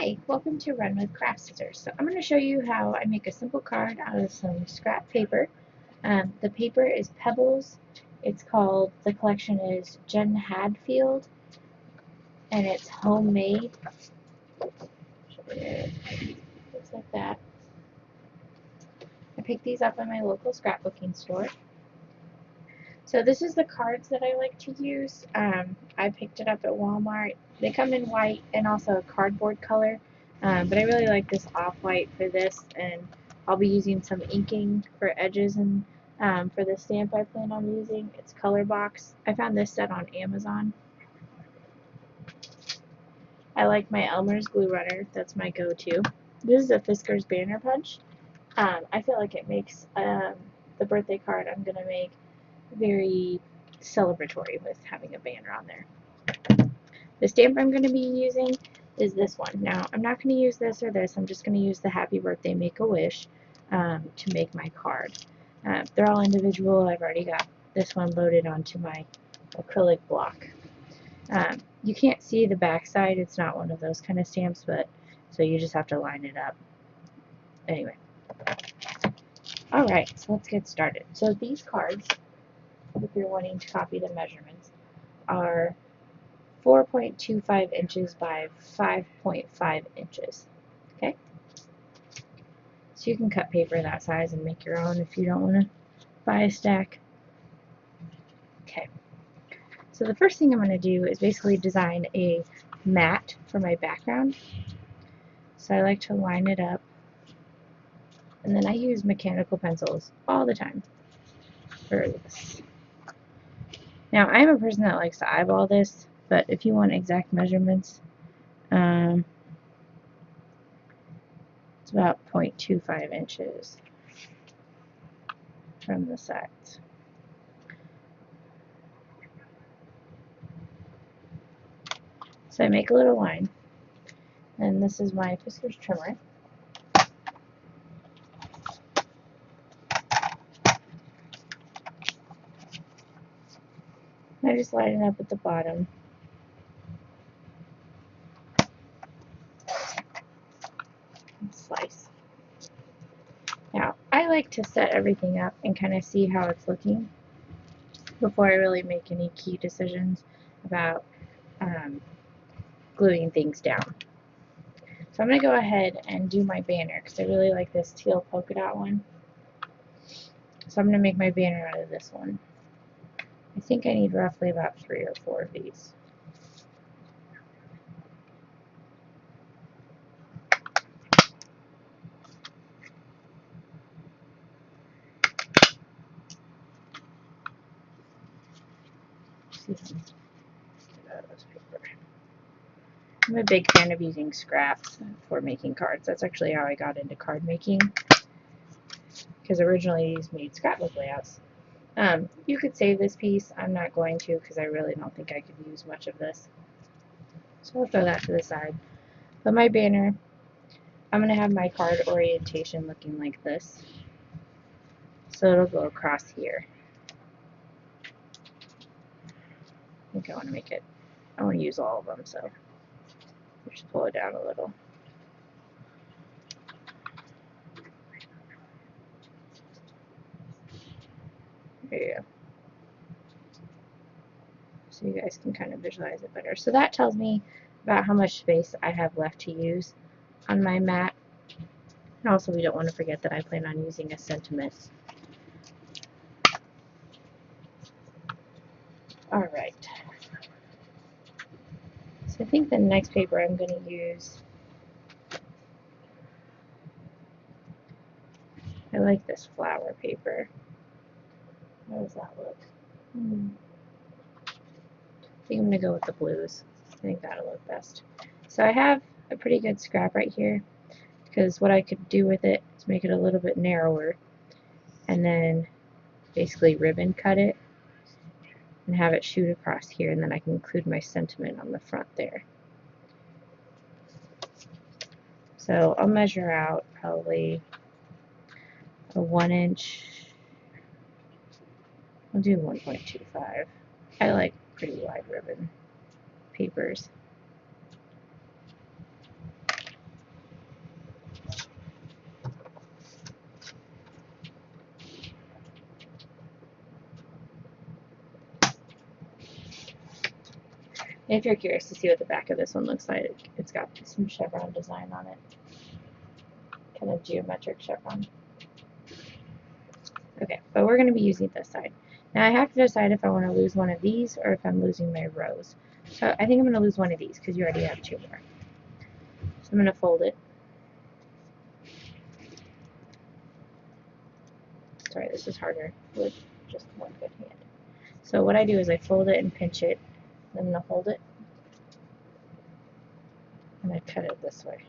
Hi, welcome to Run with Craft Scissors. So I'm going to show you how I make a simple card out of some scrap paper. The paper is Pebbles. The collection is Jen Hadfield, and it's homemade. Looks like that. I picked these up in my local scrapbooking store. So this is the cards that I like to use. I picked it up at Walmart. They come in white and also a cardboard color, but I really like this off-white for this, and I'll be using some inking for edges and for the stamp I plan on using. It's Color Box. I found this set on Amazon. I like my Elmer's Glue Runner. That's my go-to. This is a Fisker's Banner Punch. I feel like it makes the birthday card I'm going to make very celebratory with having a banner on there. The stamp I'm going to be using is this one. Now, I'm not going to use this or this. I'm just going to use the Happy Birthday Make-A-Wish to make my card. They're all individual. I've already got this one loaded onto my acrylic block. You can't see the back side. It's not one of those kind of stamps, but so you just have to line it up. Anyway. Alright, so let's get started. So these cards, if you're wanting to copy the measurements, are 4.25 inches by 5.5 inches. Okay? So you can cut paper that size and make your own if you don't want to buy a stack. Okay. So the first thing I'm going to do is basically design a mat for my background. So I like to line it up. And then I use mechanical pencils all the time for this. Now, I'm a person that likes to eyeball this, but if you want exact measurements, it's about 0.25 inches from the sides. So I make a little line, and this is my Fisker's trimmer. I just line it up at the bottom. And slice. Now, I like to set everything up and kind of see how it's looking before I really make any key decisions about gluing things down. So I'm going to go ahead and do my banner because I really like this teal polka dot one. So I'm going to make my banner out of this one. I think I need roughly about 3 or 4 of these. I'm a big fan of using scraps for making cards. That's actually how I got into card making, because originally these made scrapbook layouts. You could save this piece. I'm not going to because I really don't think I could use much of this. So I'll throw that to the side. But my banner, I'm going to have my card orientation looking like this. So it'll go across here. I think I want to make it, I want to use all of them, so just pull it down a little. There you go. So you guys can kind of visualize it better. So that tells me about how much space I have left to use on my mat. And also we don't want to forget that I plan on using a sentiment. Alright. So I think the next paper I'm going to use, I like this flower paper. How does that look? I think I'm going to go with the blues. I think that'll look best. So I have a pretty good scrap right here, because what I could do with it is make it a little bit narrower and then basically ribbon cut it and have it shoot across here, and then I can include my sentiment on the front there. So I'll measure out probably a 1 inch. I'll do 1.25. I like pretty wide ribbon papers. If you're curious to see what the back of this one looks like, it's got some chevron design on it. Kind of geometric chevron. Okay, but we're going to be using this side. Now I have to decide if I want to lose one of these or if I'm losing my rows. So I think I'm going to lose one of these because you already have two more. So I'm going to fold it. Sorry, this is harder with just one good hand. So what I do is I fold it and pinch it. Then I'm going to hold it. And I cut it this way.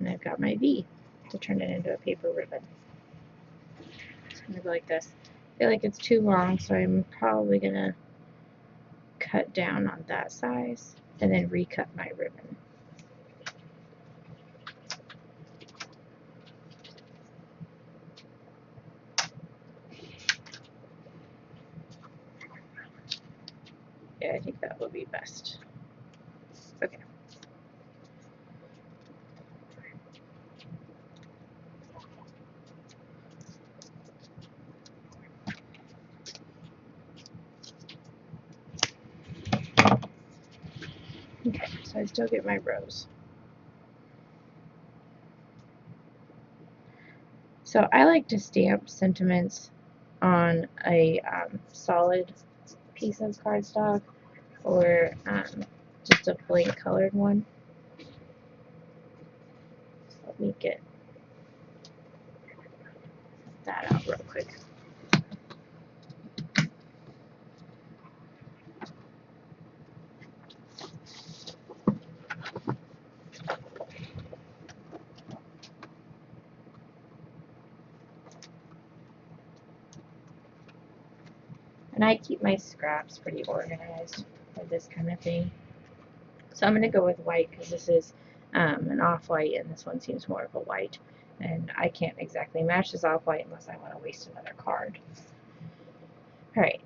And I've got my V to turn it into a paper ribbon. It's going to go like this. I feel like it's too long, so I'm probably going to cut down on that size and then recut my ribbon. Yeah, I think that will be best. Okay. Okay, so I still get my rows. So I like to stamp sentiments on a solid piece of cardstock or just a blank colored one. So let me get that out real quick. And I keep my scraps pretty organized for this kind of thing. So I'm going to go with white because this is an off-white and this one seems more of a white. And I can't exactly match this off-white unless I want to waste another card. Alright,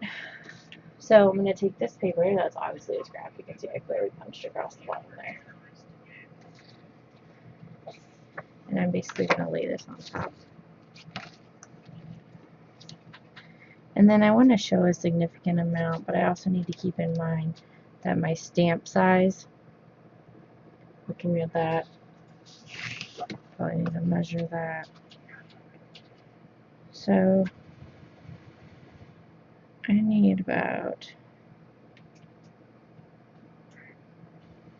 so I'm going to take this paper, that's obviously a scrap, you can see I clearly punched across the bottom there. And I'm basically going to lay this on top. And then I want to show a significant amount, but I also need to keep in mind that my stamp size, looking at that, probably need to measure that. So I need about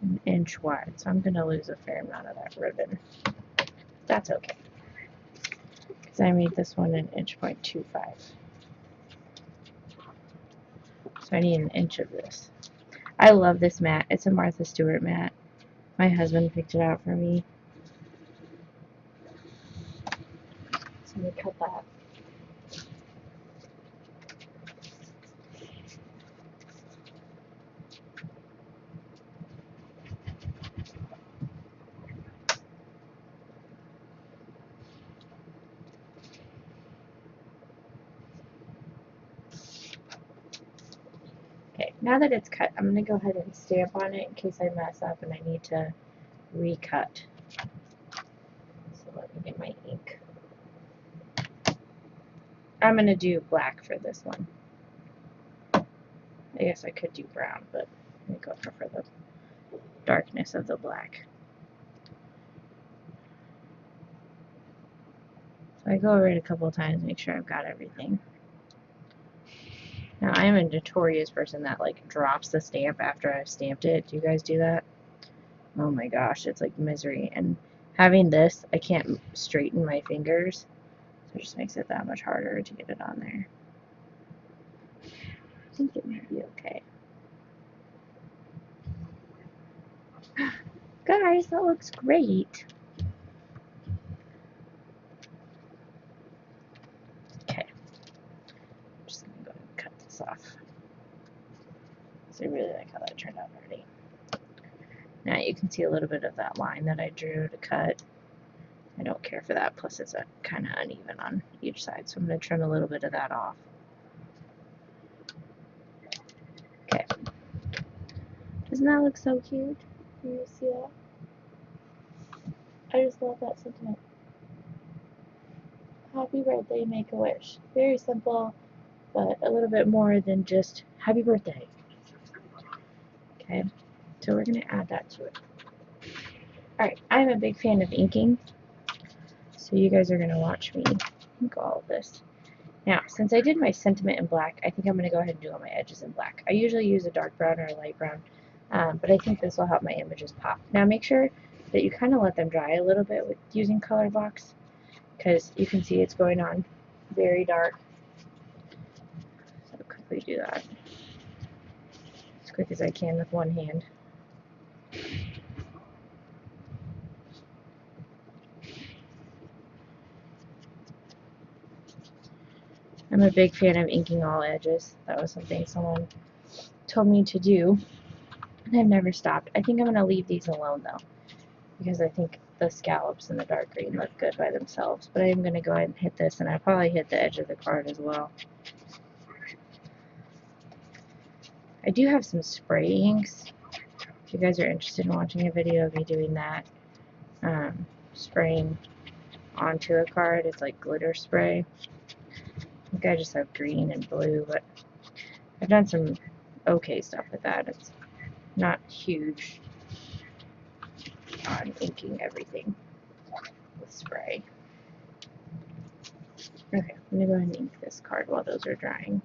an inch wide, so I'm going to lose a fair amount of that ribbon. That's okay, because I made this one an inch 0.25. So I need an inch of this. I love this mat. It's a Martha Stewart mat. My husband picked it out for me. So I'm going to cut that. Okay, now that it's cut, I'm going to go ahead and stamp on it in case I mess up and I need to recut. So let me get my ink. I'm going to do black for this one. I guess I could do brown, but I think I'll prefer the darkness of the black. So I go over it a couple of times, make sure I've got everything. Now I am a notorious person that like drops the stamp after I've stamped it. Do you guys do that? Oh my gosh, it's like misery. And having this, I can't straighten my fingers, so it just makes it that much harder to get it on there. I think it might be okay. Guys, that looks great. Okay. I'm just going to go ahead and cut this off. So I really like how that turned out already. Now you can see a little bit of that line that I drew to cut. I don't care for that, plus it's kind of uneven on each side, so I'm going to trim a little bit of that off. Okay. Doesn't that look so cute? Can you see that? I just love that sentiment. Happy birthday, Make-A-Wish. Very simple, but a little bit more than just happy birthday. Okay, so we're going to add that to it. Alright, I'm a big fan of inking, so you guys are going to watch me ink all of this. Now, since I did my sentiment in black, I think I'm going to go ahead and do all my edges in black. I usually use a dark brown or a light brown, but I think this will help my images pop. Now make sure that you kind of let them dry a little bit with using color blocks, because you can see it's going on very dark. So I'll quickly do that as quick as I can with one hand. I'm a big fan of inking all edges. That was something someone told me to do, and I've never stopped. I think I'm going to leave these alone though, because I think the scallops and the dark green look good by themselves. But I am going to go ahead and hit this, and I'll probably hit the edge of the card as well. I do have some spray inks. If you guys are interested in watching a video of me doing that, spraying onto a card, it's like glitter spray. I think I just have green and blue, but I've done some okay stuff with that. It's not huge on inking everything with spray. Okay, I'm going to go ahead and ink this card while those are drying.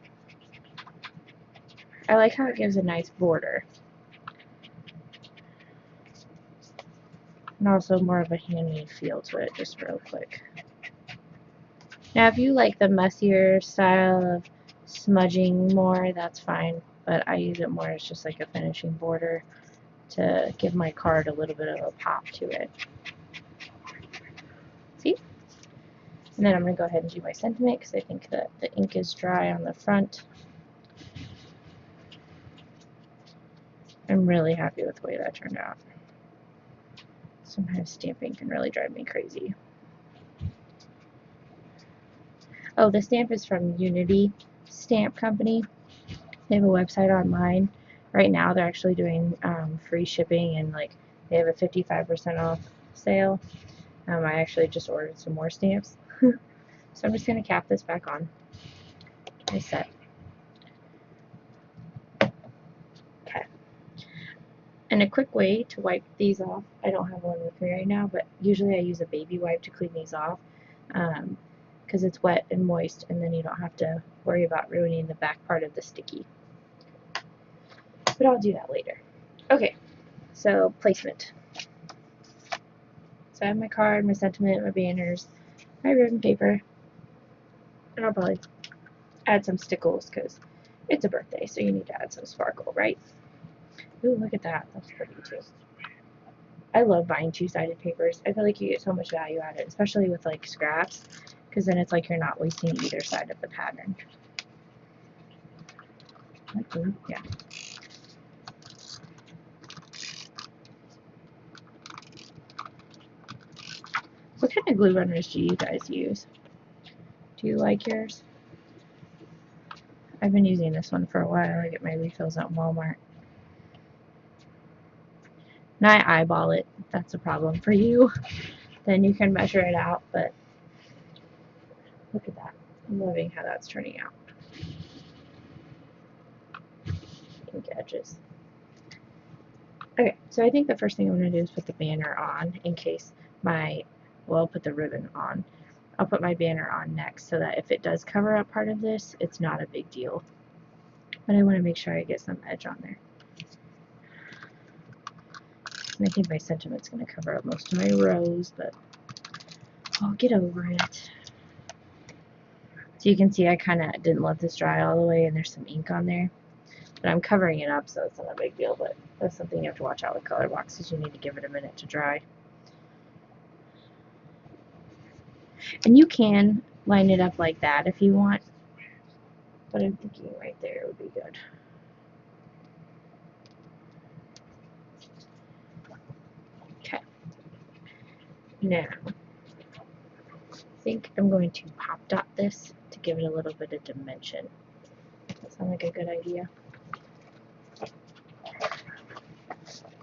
I like how it gives a nice border. And also more of a handmade feel to it, just real quick. Now if you like the messier style of smudging more, that's fine. But I use it more as just like a finishing border to give my card a little bit of a pop to it. See? And then I'm going to go ahead and do my sentiment because I think that the ink is dry on the front. I'm really happy with the way that turned out. Sometimes stamping can really drive me crazy. Oh, the stamp is from Unity Stamp Company. They have a website online. Right now they're actually doing free shipping, and like they have a 55% off sale. I actually just ordered some more stamps. So I'm just going to cap this back on. I set. Okay. And a quick way to wipe these off, I don't have one with me right now, but usually I use a baby wipe to clean these off because it's wet and moist, and then you don't have to worry about ruining the back part of the sticky. But I'll do that later. Okay, so placement. So I have my card, my sentiment, my banners, my ribbon paper, and I'll probably add some stickles because it's a birthday, so you need to add some sparkle, right? Ooh, look at that. That's pretty too. I love buying two-sided papers. I feel like you get so much value out of it, especially with like scraps, because then it's like you're not wasting either side of the pattern. Yeah. What kind of glue runners do you guys use? Do you like yours? I've been using this one for a while. I get my refills at Walmart. And I eyeball it. That's a problem for you. Then you can measure it out, but look at that. I'm loving how that's turning out. Ink edges. Okay, so I think the first thing I'm going to do is put the banner on in case my, well, I'll put the ribbon on. I'll put my banner on next so that if it does cover up part of this, it's not a big deal. But I want to make sure I get some edge on there. And I think my sentiment's going to cover up most of my rows, but I'll get over it. So you can see I kind of didn't let this dry all the way, and there's some ink on there. But I'm covering it up, so it's not a big deal, but that's something you have to watch out with color boxes. You need to give it a minute to dry. And you can line it up like that if you want, but I'm thinking right there would be good. Okay. Now, I think I'm going to pop dot this to give it a little bit of dimension. Does that sound like a good idea?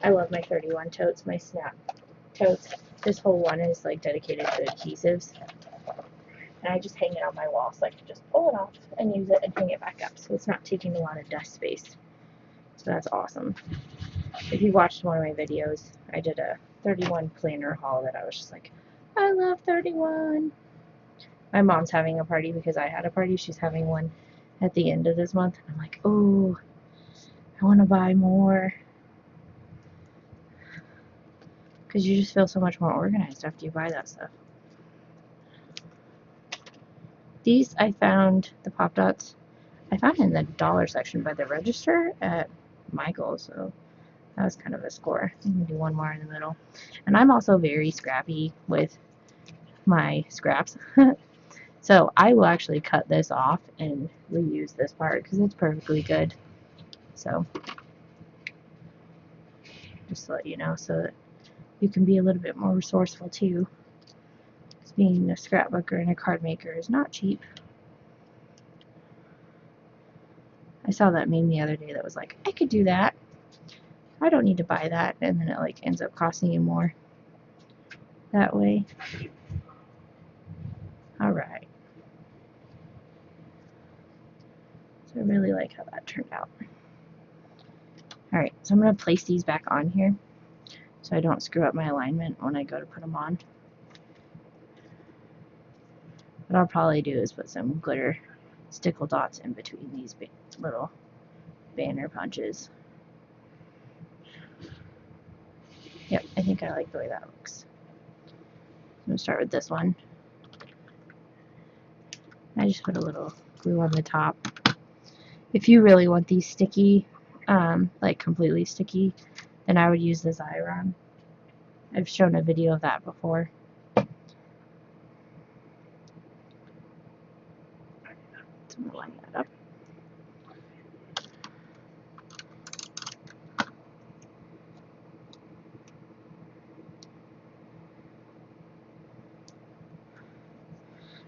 I love my 31 totes, my snap totes. This whole one is like dedicated to adhesives. and I just hang it on my wall so I can just pull it off and use it and hang it back up, so it's not taking a lot of desk space. So that's awesome. If you watched one of my videos, I did a 31 planner haul that I was just like, I love 31. My mom's having a party because I had a party. She's having one at the end of this month. And I'm like, oh, I want to buy more. Because you just feel so much more organized after you buy that stuff. These I found, the Pop Dots, I found in the dollar section by the register at Michael's. So that was kind of a score. I'm going to do one more in the middle. And I'm also very scrappy with my scraps. So I will actually cut this off and reuse this part because it's perfectly good. So just to let you know, so that you can be a little bit more resourceful too. Because being a scrapbooker and a card maker is not cheap. I saw that meme the other day that was like, I could do that. I don't need to buy that. And then it like ends up costing you more that way. Alright. So I really like how that turned out. Alright, so I'm going to place these back on here so I don't screw up my alignment when I go to put them on. What I'll probably do is put some glitter stickle dots in between these little banner punches. Yep, I think I like the way that looks. I'm going to start with this one. I just put a little glue on the top. If you really want these sticky, like completely sticky, then I would use the Xyron. I've shown a video of that before. So I'm going to line that up.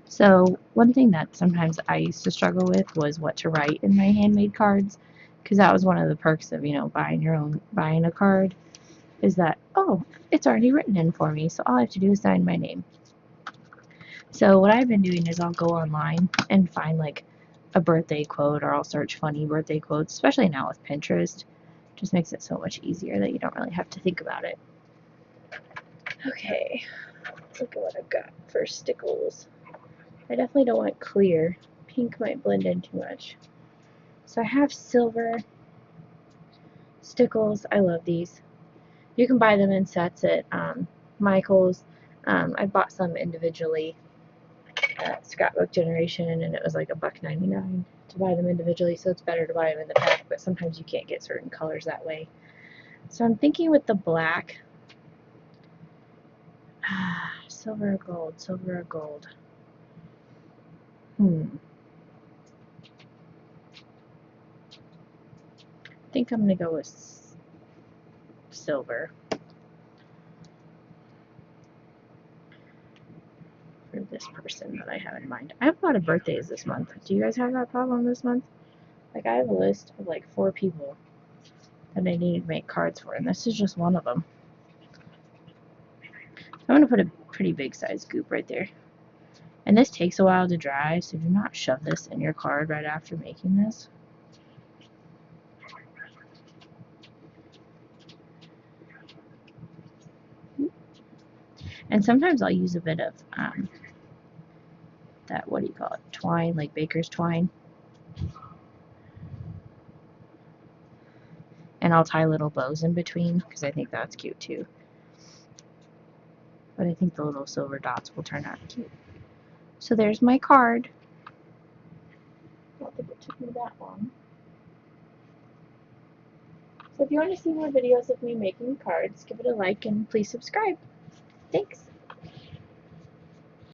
So one thing that sometimes I used to struggle with was what to write in my handmade cards, because that was one of the perks of, you know, buying a card, is that, oh, it's already written in for me, so all I have to do is sign my name. So what I've been doing is I'll go online and find like a birthday quote, or I'll search funny birthday quotes, especially now with Pinterest. It just makes it so much easier that you don't really have to think about it. Okay, let's look at what I've got for stickles. I definitely don't want clear. Pink might blend in too much. So I have silver stickles. I love these. You can buy them in sets at Michael's. I bought some individually at Scrapbook Generation, and it was like $1.99 to buy them individually, so it's better to buy them in the pack, but sometimes you can't get certain colors that way. So I'm thinking with the black, silver or gold, silver or gold. I think I'm going to go with silver for this person that I have in mind. I have a lot of birthdays this month. Do you guys have that problem this month? Like, I have a list of like 4 people that I need to make cards for, and this is just one of them. I'm going to put a pretty big size goop right there. And this takes a while to dry, so do not shove this in your card right after making this. And sometimes I'll use a bit of that, what do you call it, twine, like baker's twine. And I'll tie little bows in between, because I think that's cute too. But I think the little silver dots will turn out cute. So there's my card. I don't think it took me that long. So if you want to see more videos of me making cards, give it a like and please subscribe. Thanks.